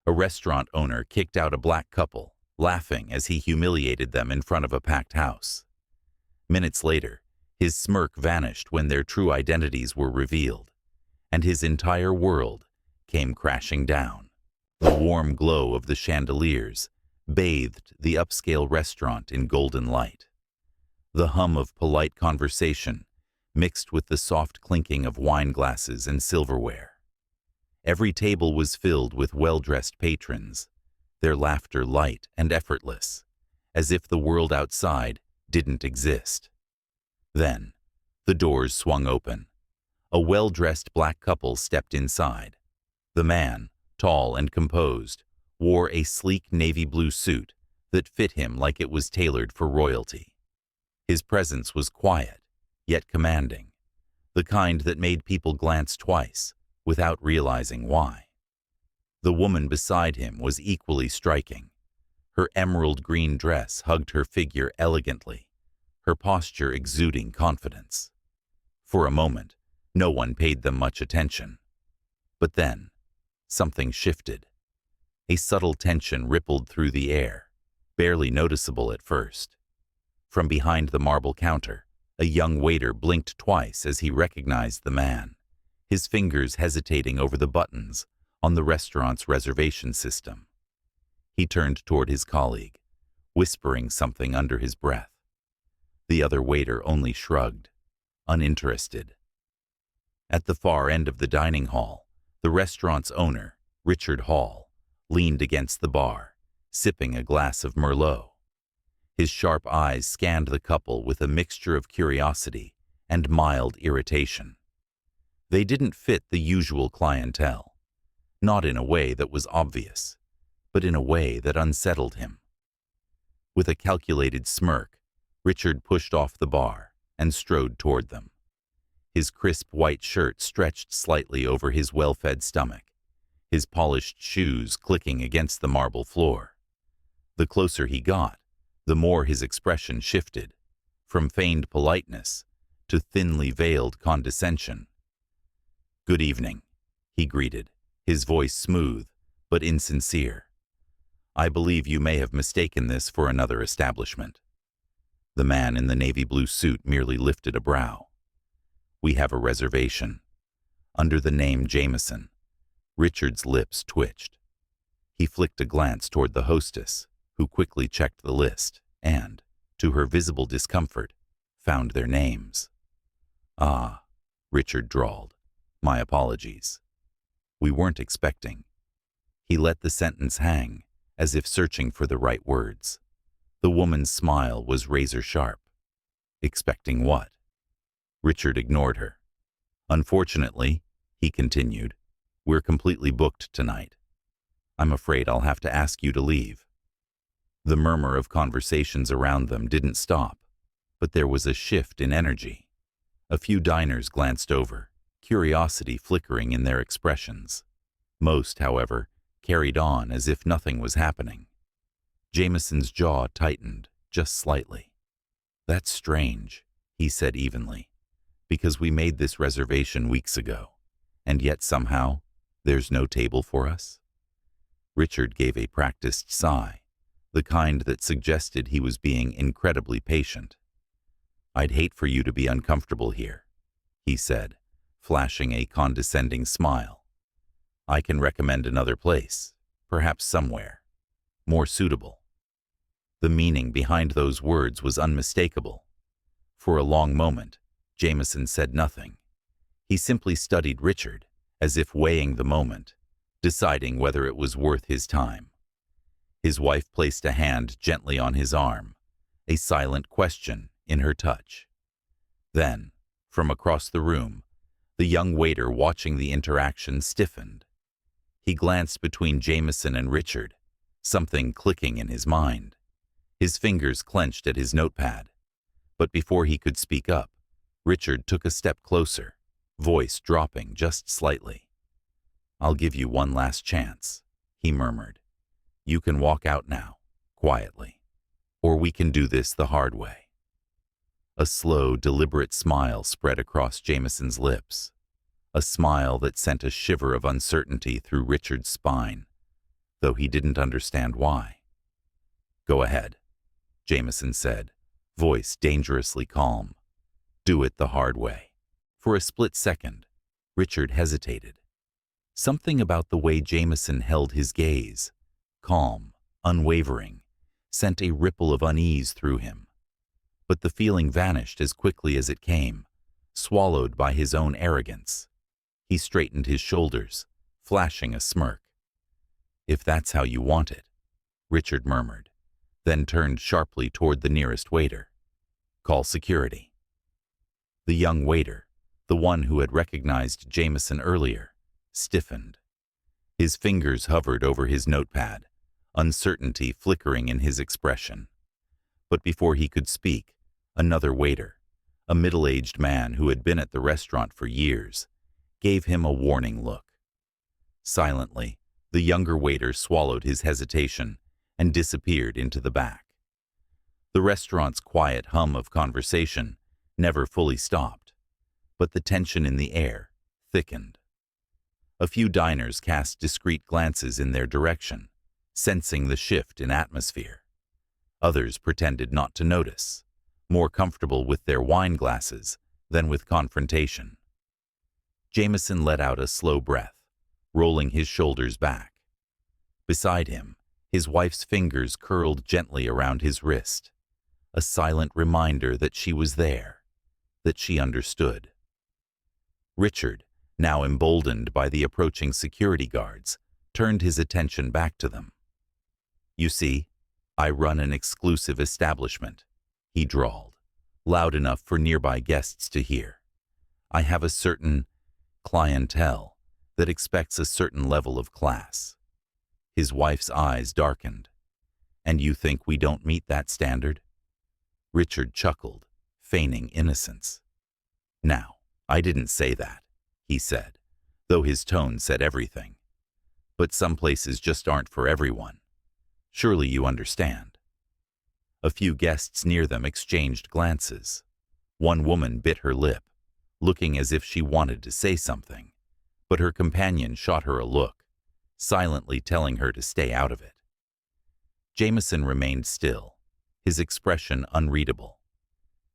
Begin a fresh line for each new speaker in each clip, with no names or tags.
A restaurant owner kicked out a black couple, laughing as he humiliated them in front of a packed house. Minutes later, his smirk vanished when their true identities were revealed, and his entire world came crashing down. The warm glow of the chandeliers bathed the upscale restaurant in golden light. The hum of polite conversation mixed with the soft clinking of wine glasses and silverware. Every table was filled with well-dressed patrons, their laughter light and effortless, as if the world outside didn't exist. Then, the doors swung open. A well-dressed black couple stepped inside. The man, tall and composed, wore a sleek navy blue suit that fit him like it was tailored for royalty. His presence was quiet, yet commanding, the kind that made people glance twice without realizing why. The woman beside him was equally striking. Her emerald green dress hugged her figure elegantly, her posture exuding confidence. For a moment, no one paid them much attention. But then, something shifted. A subtle tension rippled through the air, barely noticeable at first. From behind the marble counter, a young waiter blinked twice as he recognized the man, his fingers hesitating over the buttons on the restaurant's reservation system. He turned toward his colleague, whispering something under his breath. The other waiter only shrugged, uninterested. At the far end of the dining hall, the restaurant's owner, Richard Hall, leaned against the bar, sipping a glass of Merlot. His sharp eyes scanned the couple with a mixture of curiosity and mild irritation. They didn't fit the usual clientele, not in a way that was obvious, but in a way that unsettled him. With a calculated smirk, Richard pushed off the bar and strode toward them. His crisp white shirt stretched slightly over his well-fed stomach, his polished shoes clicking against the marble floor. The closer he got, the more his expression shifted, from feigned politeness to thinly veiled condescension. "Good evening," he greeted, his voice smooth but insincere. "I believe you may have mistaken this for another establishment." The man in the navy blue suit merely lifted a brow. "We have a reservation. Under the name Jameson." Richard's lips twitched. He flicked a glance toward the hostess, who quickly checked the list and, to her visible discomfort, found their names. "Ah," Richard drawled. "My apologies. We weren't expecting." He let the sentence hang, as if searching for the right words. The woman's smile was razor-sharp. "Expecting what?" Richard ignored her. "Unfortunately," he continued, "we're completely booked tonight. I'm afraid I'll have to ask you to leave." The murmur of conversations around them didn't stop, but there was a shift in energy. A few diners glanced over, curiosity flickering in their expressions. Most, however, carried on as if nothing was happening. Jameson's jaw tightened, just slightly. "That's strange," he said evenly, "because we made this reservation weeks ago, and yet somehow there's no table for us." Richard gave a practiced sigh, the kind that suggested he was being incredibly patient. "I'd hate for you to be uncomfortable here," he said, flashing a condescending smile. "I can recommend another place, perhaps somewhere more suitable." The meaning behind those words was unmistakable. For a long moment, Jameson said nothing. He simply studied Richard, as if weighing the moment, deciding whether it was worth his time. His wife placed a hand gently on his arm, a silent question in her touch. Then, from across the room, the young waiter watching the interaction stiffened. He glanced between Jameson and Richard, something clicking in his mind. His fingers clenched at his notepad. But before he could speak up, Richard took a step closer, voice dropping just slightly. "I'll give you one last chance," he murmured. "You can walk out now, quietly, or we can do this the hard way." A slow, deliberate smile spread across Jameson's lips, a smile that sent a shiver of uncertainty through Richard's spine. though he didn't understand why. "Go ahead," Jameson said, voice dangerously calm. "Do it the hard way." For a split second, Richard hesitated. Something about the way Jameson held his gaze, calm, unwavering, sent a ripple of unease through him. But the feeling vanished as quickly as it came, swallowed by his own arrogance. He straightened his shoulders, flashing a smirk. "If that's how you want it," Richard murmured, then turned sharply toward the nearest waiter. "Call security." The young waiter, the one who had recognized Jameson earlier, stiffened. His fingers hovered over his notepad, uncertainty flickering in his expression. But before he could speak, another waiter, a middle-aged man who had been at the restaurant for years, gave him a warning look. Silently, the younger waiter swallowed his hesitation and disappeared into the back. The restaurant's quiet hum of conversation never fully stopped, but the tension in the air thickened. A few diners cast discreet glances in their direction, sensing the shift in atmosphere. Others pretended not to notice, more comfortable with their wine glasses than with confrontation. Jameson let out a slow breath, rolling his shoulders back. Beside him, his wife's fingers curled gently around his wrist, a silent reminder that she was there, that she understood. Richard, now emboldened by the approaching security guards, turned his attention back to them. "You see, I run an exclusive establishment," he drawled, loud enough for nearby guests to hear. "I have a certain clientele that expects a certain level of class." His wife's eyes darkened. "And you think we don't meet that standard?" Richard chuckled, feigning innocence. "Now, I didn't say that," he said, though his tone said everything. "But some places just aren't for everyone. Surely you understand." A few guests near them exchanged glances. One woman bit her lip, looking as if she wanted to say something, but her companion shot her a look, silently telling her to stay out of it. Jameson remained still, his expression unreadable.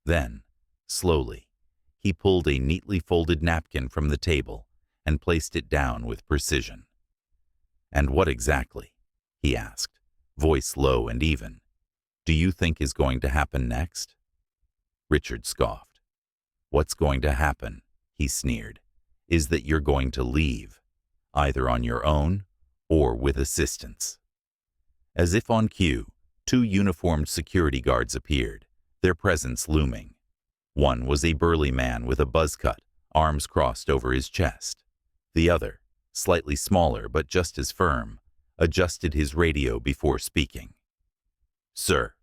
Then, slowly, he pulled a neatly folded napkin from the table and placed it down with precision. "And what exactly," he asked, voice low and even, "do you think is going to happen next?" Richard scoffed. "What's going to happen," he sneered, "is that you're going to leave, either on your own or with assistance." As if on cue, two uniformed security guards appeared, their presence looming. One was a burly man with a buzz cut, arms crossed over his chest. The other, slightly smaller but just as firm, adjusted his radio before speaking. "Sir,"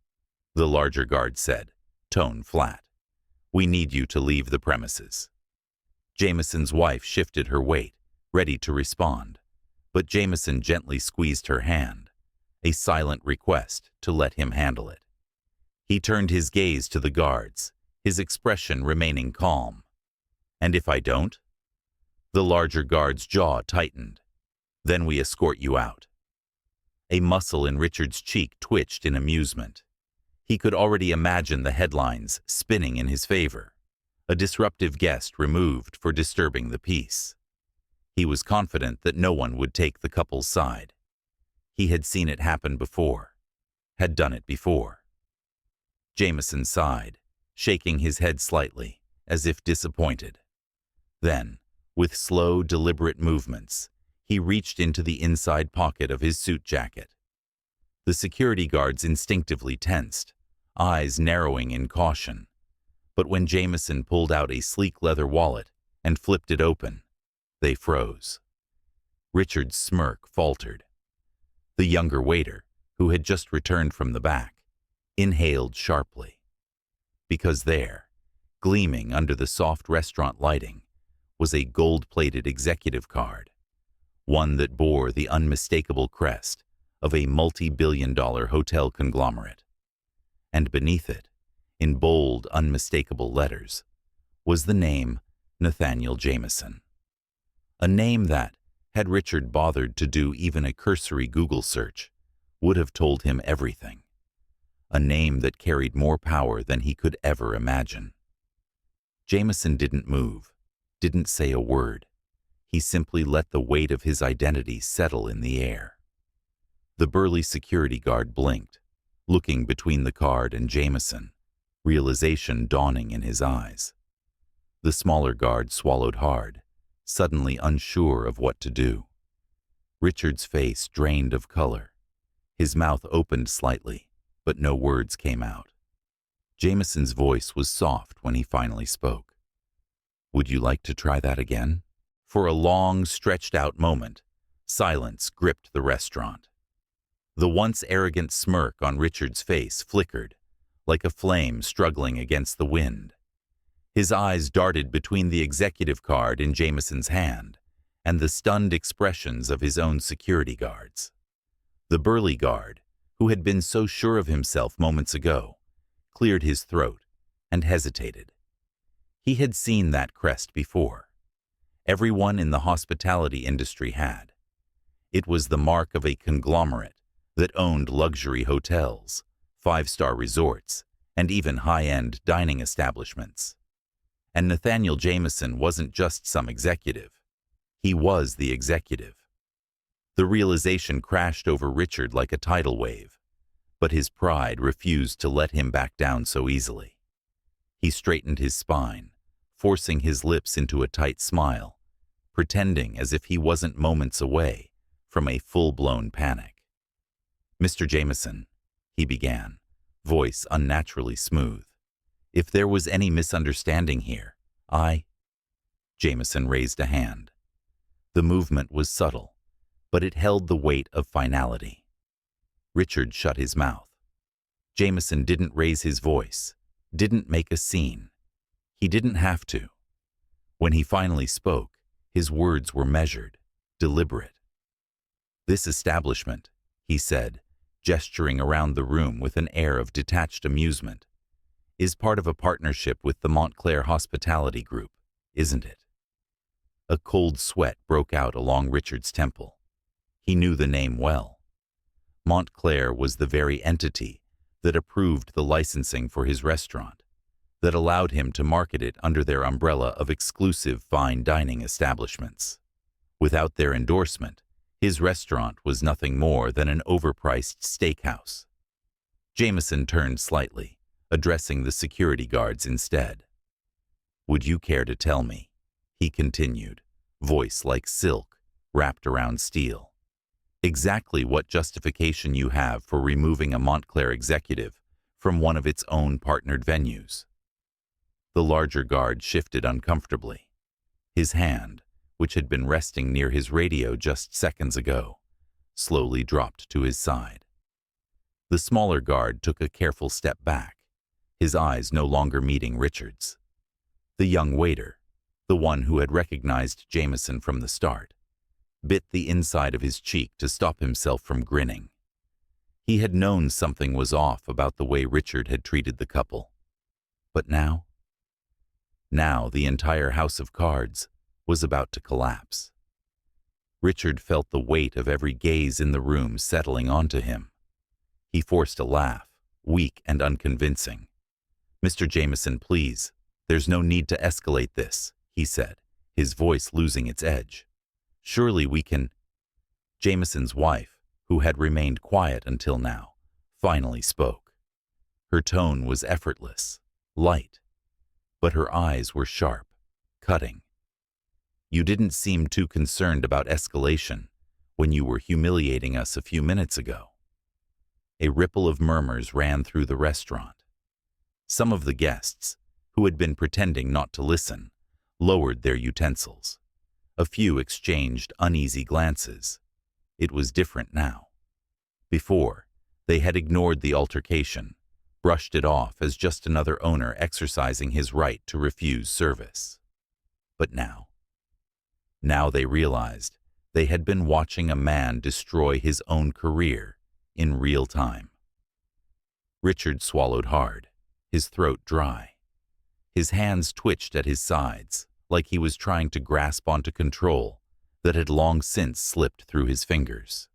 the larger guard said, tone flat, "we need you to leave the premises." Jameson's wife shifted her weight, ready to respond, but Jameson gently squeezed her hand, a silent request to let him handle it. He turned his gaze to the guards, his expression remaining calm. "And if I don't?" The larger guard's jaw tightened. "Then we escort you out." A muscle in Richard's cheek twitched in amusement. He could already imagine the headlines spinning in his favor. A disruptive guest removed for disturbing the peace. He was confident that no one would take the couple's side. He had seen it happen before, had done it before. Jameson sighed, shaking his head slightly, as if disappointed. Then, with slow, deliberate movements, he reached into the inside pocket of his suit jacket. The security guards instinctively tensed, eyes narrowing in caution. But when Jameson pulled out a sleek leather wallet and flipped it open, they froze. Richard's smirk faltered. The younger waiter, who had just returned from the back, inhaled sharply. Because there, gleaming under the soft restaurant lighting, was a gold-plated executive card, one that bore the unmistakable crest of a multi-billion-dollar hotel conglomerate. And beneath it, in bold, unmistakable letters, was the name Nathaniel Jameson. A name that, Had Richard bothered to do even a cursory Google search, would have told him everything. A name that carried more power than he could ever imagine. Jameson didn't move, didn't say a word. He simply let the weight of his identity settle in the air. The burly security guard blinked, looking between the card and Jameson, realization dawning in his eyes. The smaller guard swallowed hard, suddenly unsure of what to do. Richard's face drained of color. His mouth opened slightly, but no words came out. Jameson's voice was soft when he finally spoke. "Would you like to try that again?" For a long, stretched-out moment, silence gripped the restaurant. The once arrogant smirk on Richard's face flickered, like a flame struggling against the wind. His eyes darted between the executive card in Jameson's hand and the stunned expressions of his own security guards. The burly guard, who had been so sure of himself moments ago, cleared his throat and hesitated. He had seen that crest before. Everyone in the hospitality industry had. It was the mark of a conglomerate that owned luxury hotels, five-star resorts, and even high-end dining establishments. And Nathaniel Jameson wasn't just some executive. He was the executive. The realization crashed over Richard like a tidal wave, but his pride refused to let him back down so easily. He straightened his spine, forcing his lips into a tight smile, pretending as if he wasn't moments away from a full-blown panic. "Mr. Jameson," he began, voice unnaturally smooth. "If there was any misunderstanding here, Jameson raised a hand. The movement was subtle, but it held the weight of finality. Richard shut his mouth. Jameson didn't raise his voice, didn't make a scene. He didn't have to. When he finally spoke, his words were measured, deliberate. "This establishment," he said, gesturing around the room with an air of detached amusement, "is part of a partnership with the Montclair Hospitality Group, isn't it?" A cold sweat broke out along Richard's temple. He knew the name well. Montclair was the very entity that approved the licensing for his restaurant, that allowed him to market it under their umbrella of exclusive fine dining establishments. Without their endorsement, his restaurant was nothing more than an overpriced steakhouse. Jameson turned slightly, addressing the security guards instead. "Would you care to tell me," he continued, voice like silk, wrapped around steel, "exactly what justification you have for removing a Montclair executive from one of its own partnered venues?" The larger guard shifted uncomfortably. His hand, which had been resting near his radio just seconds ago, slowly dropped to his side. The smaller guard took a careful step back, his eyes no longer meeting Richard's. The young waiter, the one who had recognized Jameson from the start, bit the inside of his cheek to stop himself from grinning. He had known something was off about the way Richard had treated the couple. But now the entire house of cards was about to collapse. Richard felt the weight of every gaze in the room settling onto him. He forced a laugh, weak and unconvincing. "Mr. Jameson, please, there's no need to escalate this," he said, his voice losing its edge. "Surely we can—" Jameson's wife, who had remained quiet until now, finally spoke. Her tone was effortless, light, but her eyes were sharp, cutting. "You didn't seem too concerned about escalation when you were humiliating us a few minutes ago." A ripple of murmurs ran through the restaurant. Some of the guests, who had been pretending not to listen, lowered their utensils. A few exchanged uneasy glances. It was different now. Before, they had ignored the altercation, brushed it off as just another owner exercising his right to refuse service. But now they realized they had been watching a man destroy his own career in real time. Richard swallowed hard, his throat dry. His hands twitched at his sides, like he was trying to grasp onto control, that had long since slipped through his fingers.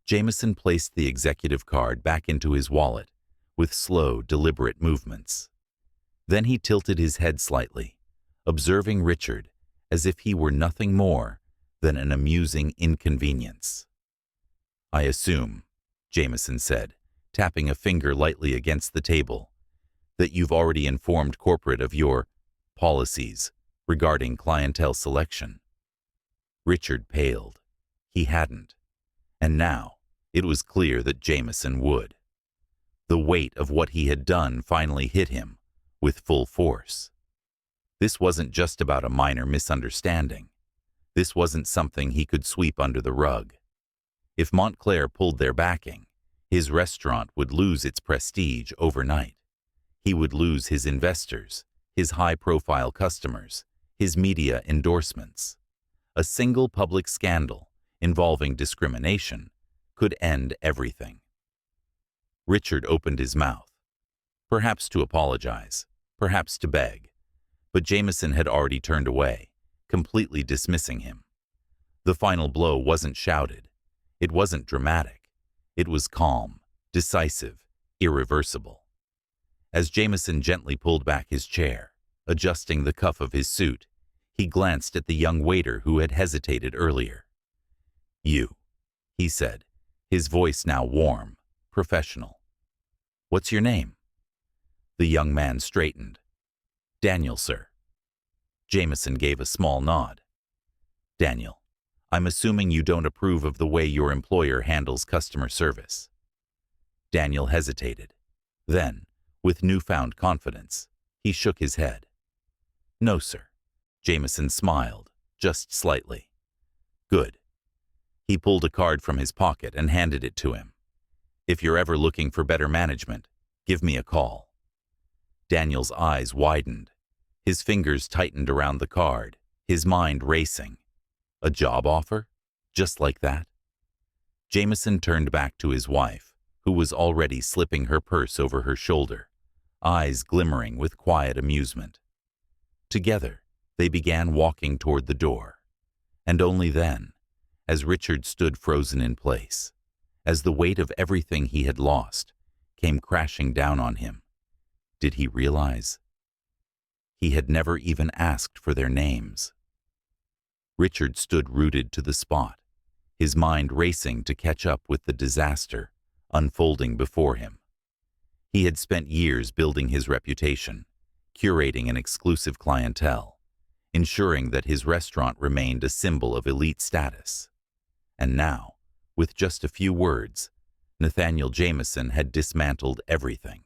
Jameson placed the executive card back into his wallet with slow, deliberate movements. Then he tilted his head slightly, observing Richard as if he were nothing more than an amusing inconvenience. "I assume," Jameson said, tapping a finger lightly against the table, "that you've already informed corporate of your policies regarding clientele selection." Richard paled. He hadn't. And now it was clear that Jameson would. The weight of what he had done finally hit him with full force. This wasn't just about a minor misunderstanding. This wasn't something he could sweep under the rug. If Montclair pulled their backing, his restaurant would lose its prestige overnight. He would lose his investors, his high-profile customers, his media endorsements. A single public scandal involving discrimination could end everything. Richard opened his mouth, perhaps to apologize, perhaps to beg, but Jameson had already turned away, completely dismissing him. The final blow wasn't shouted. It wasn't dramatic. It was calm, decisive, irreversible. As Jameson gently pulled back his chair, adjusting the cuff of his suit, he glanced at the young waiter who had hesitated earlier. "You," he said, his voice now warm, professional. "What's your name?" The young man straightened. "Daniel, sir." Jameson gave a small nod. "Daniel, I'm assuming you don't approve of the way your employer handles customer service." Daniel hesitated. Then, with newfound confidence, he shook his head. "No, sir." Jameson smiled, just slightly. "Good." He pulled a card from his pocket and handed it to him. "If you're ever looking for better management, give me a call." Daniel's eyes widened. His fingers tightened around the card, his mind racing. A job offer? Just like that? Jameson turned back to his wife, who was already slipping her purse over her shoulder, eyes glimmering with quiet amusement. Together, they began walking toward the door. And only then, as Richard stood frozen in place, as the weight of everything he had lost came crashing down on him, did he realize he had never even asked for their names. Richard stood rooted to the spot, his mind racing to catch up with the disaster unfolding before him. He had spent years building his reputation, curating an exclusive clientele, ensuring that his restaurant remained a symbol of elite status. And now, with just a few words, Nathaniel Jameson had dismantled everything.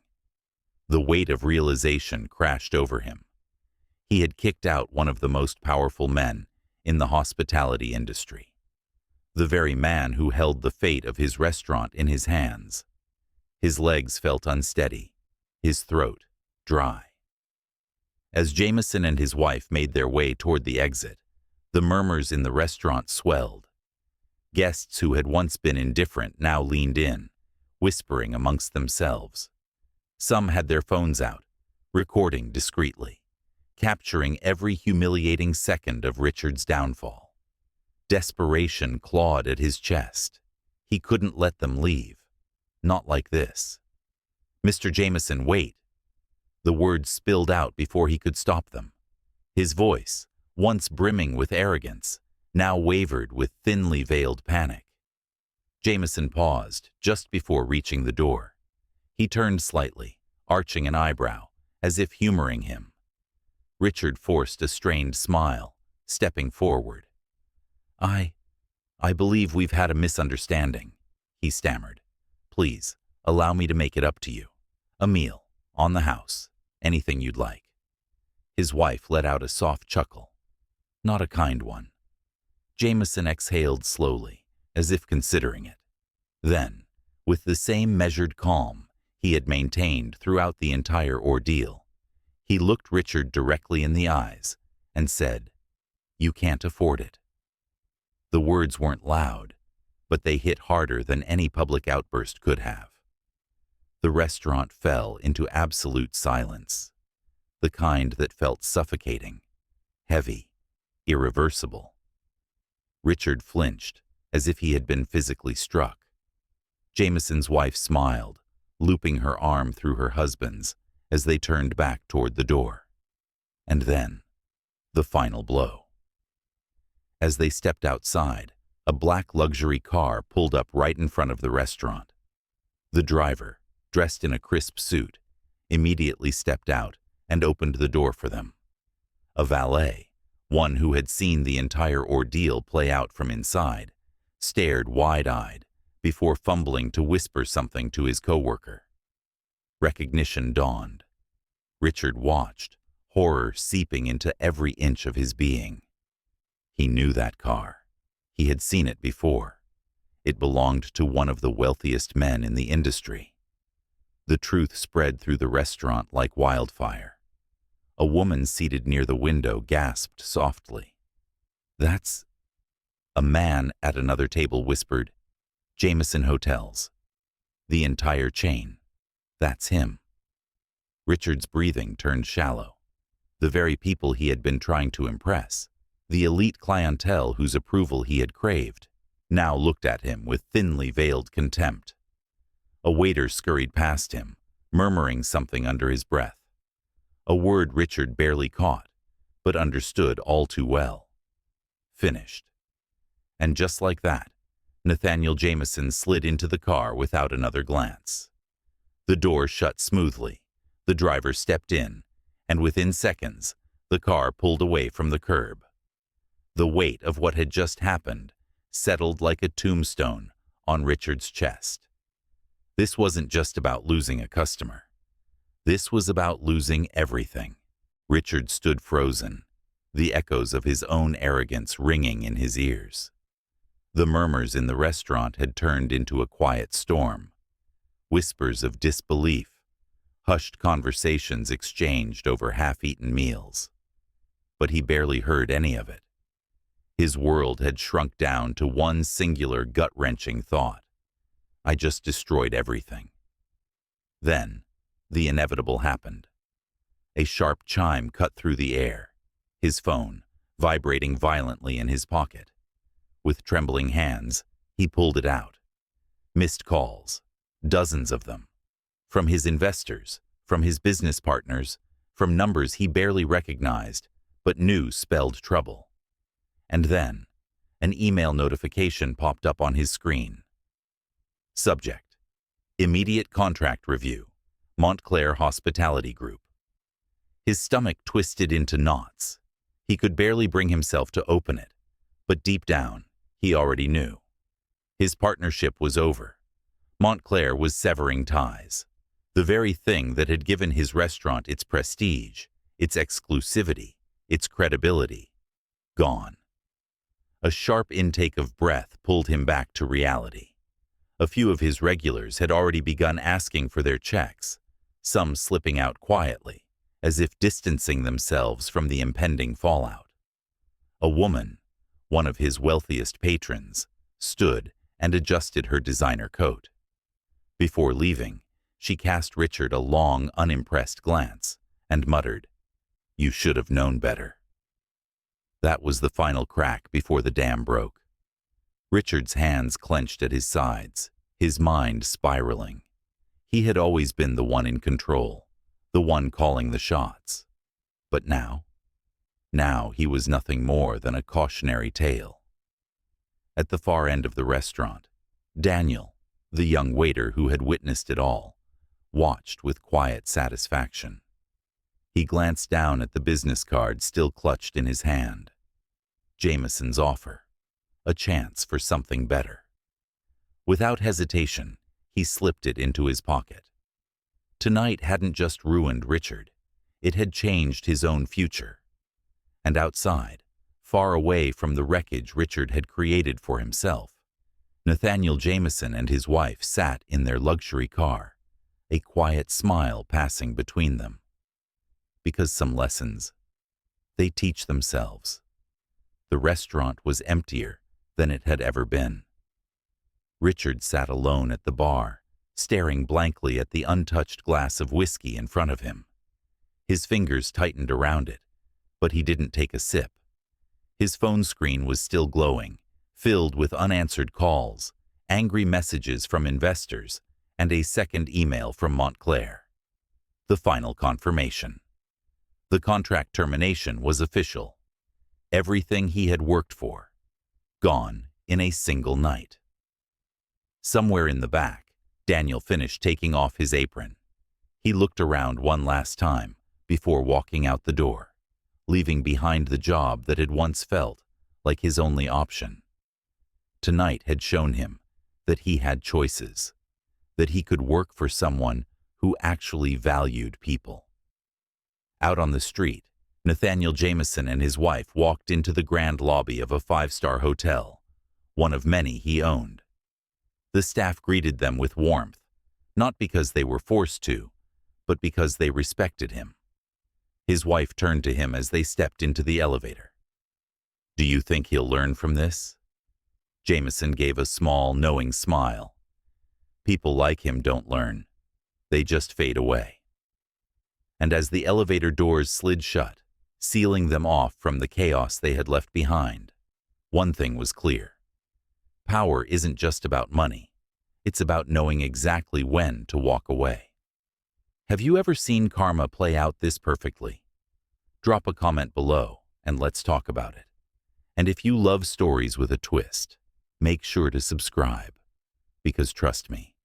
The weight of realization crashed over him. He had kicked out one of the most powerful men in the hospitality industry, the very man who held the fate of his restaurant in his hands. His legs felt unsteady, his throat dry. As Jameson and his wife made their way toward the exit, the murmurs in the restaurant swelled. Guests who had once been indifferent now leaned in, whispering amongst themselves. Some had their phones out, recording discreetly, capturing every humiliating second of Richard's downfall. Desperation clawed at his chest. He couldn't let them leave. Not like this. "Mr. Jameson, wait." The words spilled out before he could stop them. His voice, once brimming with arrogance, now wavered with thinly veiled panic. Jameson paused just before reaching the door. He turned slightly, arching an eyebrow, as if humoring him. Richard forced a strained smile, stepping forward. I believe we've had a misunderstanding," he stammered. "Please, allow me to make it up to you. A meal, on the house, anything you'd like." His wife let out a soft chuckle. Not a kind one. Jameson exhaled slowly, as if considering it. Then, with the same measured calm he had maintained throughout the entire ordeal, he looked Richard directly in the eyes and said, "You can't afford it." The words weren't loud, but they hit harder than any public outburst could have. The restaurant fell into absolute silence, the kind that felt suffocating, heavy, irreversible. Richard flinched, as if he had been physically struck. Jameson's wife smiled, looping her arm through her husband's as they turned back toward the door. And then, the final blow. As they stepped outside, a black luxury car pulled up right in front of the restaurant. The driver, dressed in a crisp suit, immediately stepped out and opened the door for them. A valet, one who had seen the entire ordeal play out from inside, stared wide-eyed before fumbling to whisper something to his coworker. Recognition dawned. Richard watched, horror seeping into every inch of his being. He knew that car. He had seen it before. It belonged to one of the wealthiest men in the industry. The truth spread through the restaurant like wildfire. A woman seated near the window gasped softly. "That's—" A man at another table whispered, "Jameson Hotels. The entire chain. That's him." Richard's breathing turned shallow. The very people he had been trying to impress, the elite clientele whose approval he had craved, now looked at him with thinly veiled contempt. A waiter scurried past him, murmuring something under his breath. A word Richard barely caught, but understood all too well. Finished. And just like that, Nathaniel Jameson slid into the car without another glance. The door shut smoothly, the driver stepped in, and within seconds, the car pulled away from the curb. The weight of what had just happened settled like a tombstone on Richard's chest. This wasn't just about losing a customer. This was about losing everything. Richard stood frozen, the echoes of his own arrogance ringing in his ears. The murmurs in the restaurant had turned into a quiet storm. Whispers of disbelief, hushed conversations exchanged over half-eaten meals. But he barely heard any of it. His world had shrunk down to one singular gut-wrenching thought. I just destroyed everything. Then, the inevitable happened. A sharp chime cut through the air, his phone vibrating violently in his pocket. With trembling hands, he pulled it out. Missed calls, dozens of them. From his investors, from his business partners, from numbers he barely recognized, but knew spelled trouble. And then, an email notification popped up on his screen. Subject: Immediate contract review, Montclair Hospitality Group. His stomach twisted into knots. He could barely bring himself to open it, but deep down, he already knew. His partnership was over. Montclair was severing ties. The very thing that had given his restaurant its prestige, its exclusivity, its credibility, gone. A sharp intake of breath pulled him back to reality. A few of his regulars had already begun asking for their checks, some slipping out quietly, as if distancing themselves from the impending fallout. A woman, one of his wealthiest patrons, stood and adjusted her designer coat. Before leaving, she cast Richard a long, unimpressed glance and muttered, "You should have known better." That was the final crack before the dam broke. Richard's hands clenched at his sides, his mind spiraling. He had always been the one in control, the one calling the shots. But now he was nothing more than a cautionary tale. At the far end of the restaurant, Daniel, the young waiter who had witnessed it all, watched with quiet satisfaction. He glanced down at the business card still clutched in his hand. Jameson's offer, a chance for something better. Without hesitation, he slipped it into his pocket. Tonight hadn't just ruined Richard, it had changed his own future. And outside, far away from the wreckage Richard had created for himself, Nathaniel Jameson and his wife sat in their luxury car, a quiet smile passing between them. Because some lessons, they teach themselves. The restaurant was emptier than it had ever been. Richard sat alone at the bar, staring blankly at the untouched glass of whiskey in front of him. His fingers tightened around it, but he didn't take a sip. His phone screen was still glowing, filled with unanswered calls, angry messages from investors, and a second email from Montclair. The final confirmation. The contract termination was official. Everything he had worked for, gone in a single night. Somewhere in the back, Daniel finished taking off his apron. He looked around one last time before walking out the door, leaving behind the job that had once felt like his only option. Tonight had shown him that he had choices, that he could work for someone who actually valued people. Out on the street, Nathaniel Jameson and his wife walked into the grand lobby of a five-star hotel, one of many he owned. The staff greeted them with warmth, not because they were forced to, but because they respected him. His wife turned to him as they stepped into the elevator. "Do you think he'll learn from this?" Jameson gave a small, knowing smile. "People like him don't learn. They just fade away." And as the elevator doors slid shut, sealing them off from the chaos they had left behind, one thing was clear. Power isn't just about money. It's about knowing exactly when to walk away. Have you ever seen karma play out this perfectly? Drop a comment below and let's talk about it. And if you love stories with a twist, make sure to subscribe, because trust me,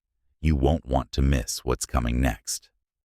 you won't want to miss what's coming next.